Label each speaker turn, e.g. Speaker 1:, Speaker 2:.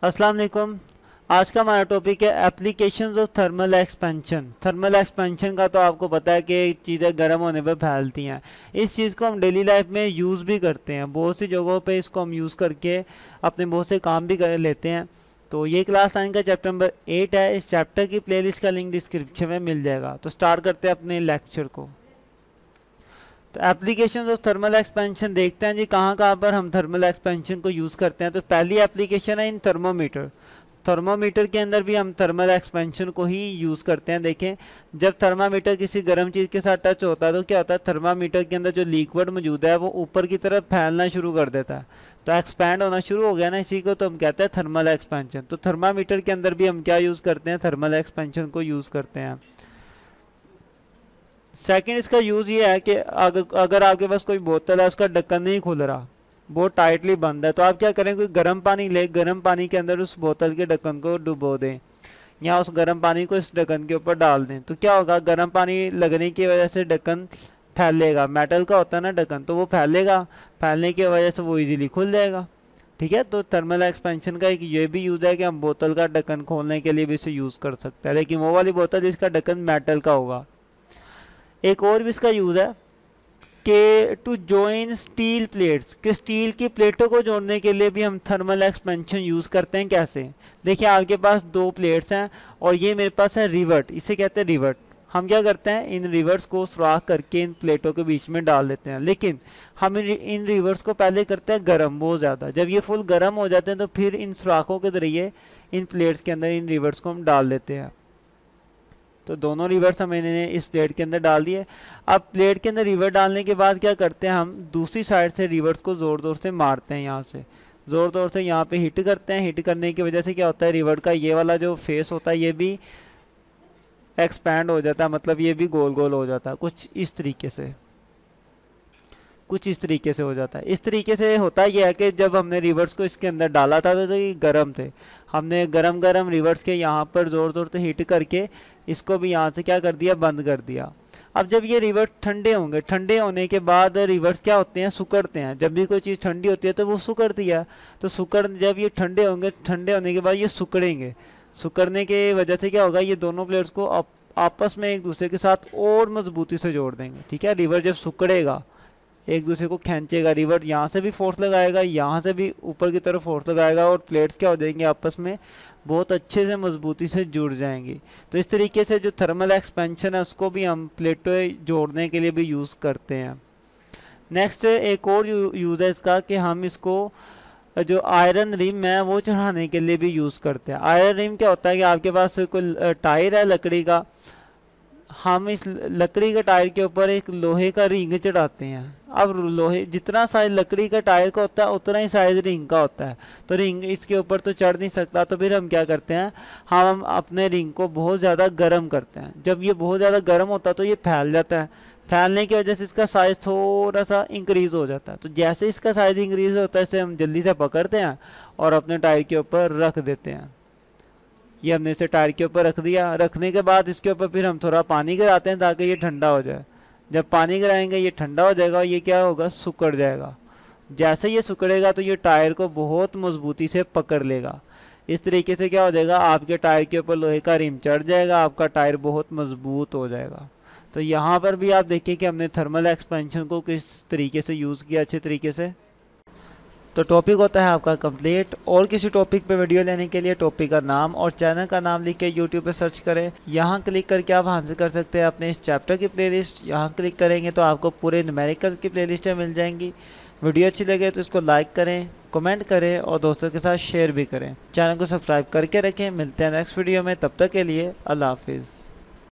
Speaker 1: अस्सलाम वालेकुम। आज का हमारा टॉपिक है applications of thermal expansion. Thermal expansion का तो आपको पता है कि चीज़ें गर्म होने पर फैलती हैं। इस चीज़ को हम डेली लाइफ में यूज़ भी करते हैं, बहुत सी जगहों पे इसको हम यूज़ करके अपने बहुत से काम भी कर लेते हैं। तो ये क्लास 9 का चैप्टर नंबर 8 है। इस चैप्टर की प्लेलिस्ट का लिंक डिस्क्रिप्शन में मिल जाएगा। तो स्टार्ट करते हैं अपने लेक्चर को। तो एप्लीकेशन ऑफ थर्मल एक्सपेंशन देखते हैं जी, कहाँ कहाँ पर हम थर्मल एक्सपेंशन को यूज़ करते हैं। तो पहली एप्लीकेशन है इन थर्मोमीटर। थर्मोमीटर के अंदर भी हम थर्मल एक्सपेंशन को ही यूज़ करते हैं। देखें, जब थर्मामीटर किसी गर्म चीज़ के साथ टच होता है तो क्या होता है, थर्मामीटर के अंदर जो लिक्विड मौजूद है वो ऊपर की तरफ फैलना शुरू कर देता है, तो एक्सपैंड होना शुरू हो गया ना, इसी को तो हम कहते हैं थर्मल एक्सपेंशन। तो थर्मामीटर के अंदर भी हम क्या यूज़ करते हैं, थर्मल एक्सपेंशन को यूज़ करते हैं। सेकंड इसका यूज़ ये है कि अगर आपके पास कोई बोतल है, उसका ढक्कन नहीं खुल रहा, बहुत टाइटली बंद है, तो आप क्या करें, कोई गर्म पानी ले, गर्म पानी के अंदर उस बोतल के ढक्कन को डुबो दें या उस गर्म पानी को इस ढक्कन के ऊपर डाल दें। तो क्या होगा, गर्म पानी लगने की वजह से ढक्कन फैलेगा, मेटल का होता है ना ढक्कन, तो वो फैलेगा, फैलने की वजह से वो इजीली खुल जाएगा। ठीक है, तो थर्मल एक्सपेंशन का एक ये भी यूज़ है कि हम बोतल का ढक्कन खोलने के लिए भी इसे यूज़ कर सकते हैं, लेकिन वो वाली बोतल जिसका ढक्कन मेटल का होगा। एक और भी इसका यूज़ है कि टू जॉइन स्टील प्लेट्स, कि स्टील की प्लेटों को जोड़ने के लिए भी हम थर्मल एक्सपेंशन यूज़ करते हैं। कैसे, देखिए आपके पास दो प्लेट्स हैं और ये मेरे पास है रिवर्ट, इसे कहते हैं रिवर्ट। हम क्या करते हैं, इन रिवर्ट्स को सुराख करके इन प्लेटों के बीच में डाल देते हैं, लेकिन हम इन रिवर्ट्स को पहले करते हैं गर्म बहुत ज़्यादा। जब ये फुल गर्म हो जाते हैं तो फिर इन सुराखों के जरिए इन प्लेट्स के अंदर इन रिवर्ट्स को हम डाल देते हैं। तो दोनों रिवर्स हमने इस प्लेट के अंदर डाल दिए। अब प्लेट के अंदर रिवर डालने के बाद क्या करते हैं, हम दूसरी साइड से रिवर्स को ज़ोर ज़ोर से मारते हैं, यहाँ से ज़ोर ज़ोर से यहाँ पे हिट करते हैं। हिट करने की वजह से क्या होता है, रिवर का ये वाला जो फेस होता है ये भी एक्सपैंड हो जाता है, मतलब ये भी गोल गोल हो जाता है, कुछ इस तरीके से, कुछ इस तरीके से हो जाता है। इस तरीके से होता यह है कि जब हमने रिवर्स को इसके अंदर डाला था तो ये गर्म थे, हमने गरम गरम रिवर्स के यहाँ पर ज़ोर ज़ोर से हिट करके इसको भी यहाँ से क्या कर दिया, बंद कर दिया। अब जब ये रिवर्स ठंडे होंगे, ठंडे होने के बाद रिवर्स क्या होते हैं, सुकड़ते हैं। जब भी कोई चीज़ ठंडी होती है तो वो सुकड़ती है, तो जब ये ठंडे होंगे, ठंडे होने के बाद ये सुकड़ेंगे। सुकड़ने के वजह से क्या होगा, ये दोनों प्लेट्स को आपस में एक दूसरे के साथ और मजबूती से जोड़ देंगे। ठीक है, रिवर जब सुकड़ेगा एक दूसरे को खींचेगा, रिवर यहाँ से भी फोर्स लगाएगा, यहाँ से भी ऊपर की तरफ फोर्स लगाएगा और प्लेट्स क्या हो जाएंगे, आपस में बहुत अच्छे से मजबूती से जुड़ जाएंगी। तो इस तरीके से जो थर्मल एक्सपेंशन है उसको भी हम प्लेटें जोड़ने के लिए भी यूज़ करते हैं। नेक्स्ट एक और यूज़ है इसका कि हम इसको जो आयरन रिम है वो चढ़ाने के लिए भी यूज़ करते हैं। आयरन रिम क्या होता है कि आपके पास कोई टायर है लकड़ी का, हम इस लकड़ी के टायर के ऊपर एक लोहे का रिंग चढ़ाते हैं। अब लोहे जितना साइज लकड़ी का टायर का होता है उतना ही साइज रिंग का होता है, तो रिंग इसके ऊपर तो चढ़ नहीं सकता, तो फिर हम क्या करते हैं, हम अपने रिंग को बहुत ज़्यादा गर्म करते हैं। जब ये बहुत ज़्यादा गर्म होता है तो ये फैल जाता है, फैलने की वजह से इसका साइज़ थोड़ा सा इंक्रीज़ हो जाता है। तो जैसे इसका साइज़ इंक्रीज़ होता है इसे हम जल्दी से पकड़ते हैं और अपने टायर के ऊपर रख देते हैं। ये हमने इसे टायर के ऊपर रख दिया, रखने के बाद इसके ऊपर फिर हम थोड़ा पानी गिराते हैं ताकि ये ठंडा हो जाए। जब पानी गिराएंगे ये ठंडा हो जाएगा और ये क्या होगा, सुकड़ जाएगा। जैसे ये सुकड़ेगा तो ये टायर को बहुत मजबूती से पकड़ लेगा। इस तरीके से क्या हो जाएगा, आपके टायर के ऊपर लोहे का रिम चढ़ जाएगा, आपका टायर बहुत मजबूत हो जाएगा। तो यहाँ पर भी आप देखिए कि हमने थर्मल एक्सपेंशन को किस तरीके से यूज़ किया, अच्छे तरीके से। तो टॉपिक होता है आपका कंप्लीट। और किसी टॉपिक पे वीडियो लेने के लिए टॉपिक का नाम और चैनल का नाम लिख के यूट्यूब पे सर्च करें। यहाँ क्लिक करके आप हासिल कर सकते हैं अपने इस चैप्टर की प्लेलिस्ट। यहाँ क्लिक करेंगे तो आपको पूरे न्यूमेरिकल की प्लेलिस्टें मिल जाएंगी। वीडियो अच्छी लगे तो इसको लाइक करें, कमेंट करें और दोस्तों के साथ शेयर भी करें। चैनल को सब्सक्राइब करके रखें। मिलते हैं नेक्स्ट वीडियो में, तब तक के लिए अल्लाह हाफिज़।